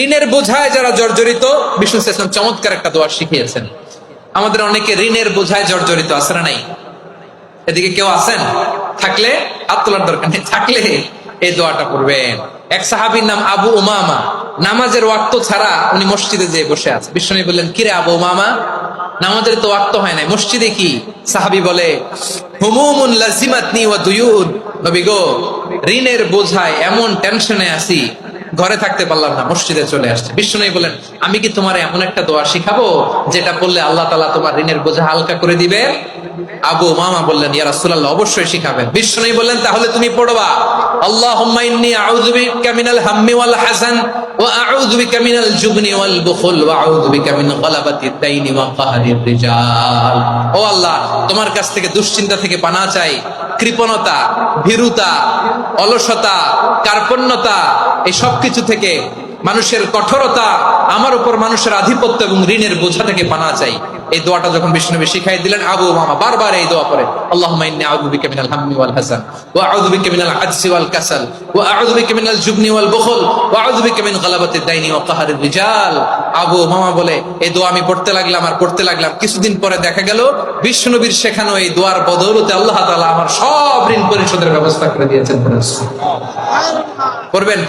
ঋণের বোঝায় যারা জর্জরিত, বিষ্ণু ইসলাম চমৎকার একটা দোয়া শিখিয়েছেন। আমাদের অনেকে ঋণের বোঝায় জর্জরিত, আছে না নাই? এদিকে কেউ আছেন? থাকলে হাত তোলার দরকার নেই, থাকলে এই দোয়াটা পড়বেন। এক সাহাবীর নাম আবু উমামা, নামাজের ওয়াক্ত ছাড়া উনি মসজিদে যেয়ে বসে আছে। বিষ্ণু বললেন, কিরে আবু উমামা, নামাজের তো ওয়াক্ত হয় নাই, মসজিদে কি? সাহাবী বলে, হুমুমুন লাজিমাতনি ওয়া দুয়ুন, নবী গো, ঋণের বোঝায় এমন টেনশনে আছি, ঘরে থাকতে পারলাম না, মসজিদে চলে আসছে। বিষ্ণু বলেন, আমি কি তোমার এমন একটা দোয়া শিখাবো যেটা বললে আল্লাহ তাআলা তোমার ঋণের বোঝা হালকা করে দিবে? আবু উমামা বললেন, ইয়া রাসূলুল্লাহ, অবশ্যই শিখাবেন। বিষ্ণু বললেন, তাহলে তুমি পড়বা, আল্লাহুম্মা ইন্নী আউযু বিকা মিনাল হাম্মি ওয়াল হাযান ওয়া আউযু বিকা মিনাল জুবনি ওয়াল বুখল ওয়া আউযু বিকা মিন গালাবাতিদ দাইনি ওয়া কাহরির রিজাল। ও আল্লাহ, তোমার কাছ থেকে দুশ্চিন্তা থেকে পানাহ চাই, কৃপণতা, ভীরুতা, অলসতা, কার্পণ্যতা, এই সবকিছু থেকে, মানুষের কঠোরতা, আমার উপর মানুষের আধিপত্য এবং ঋণের বোঝা থেকে পানাহ চাই। এই দোয়াটা যখন বিষ্ণু শিখাই দিলেন, আবু উমামা বারবার এই দোয়া পড়ে, আল্লাহুম্মা ইন্নী আউযু বিকা মিনাল হাম্মি ওয়াল হাযান ওয়া আউযু বিকা মিনাল আজজি ওয়াল কাসাল ওয়া আউযু বিকা মিনাল জুবনি ওয়াল বুখল ওয়া আউযু বিকা মিন গালাবাতিদ দাইনি ওয়া কাহরির রিজাল। আবু উমামা বলে, এই দোয়া আমি পড়তে লাগলাম আর পড়তে লাগলাম, কিছুদিন পরে দেখা গেল বিষ্ণুবীর শেখানো এই দোয়ার বদৌলতে আল্লাহ তাআলা আমার সব ঋণ পরিশোধের ব্যবস্থা করে দিয়েছেন। পড়বেন।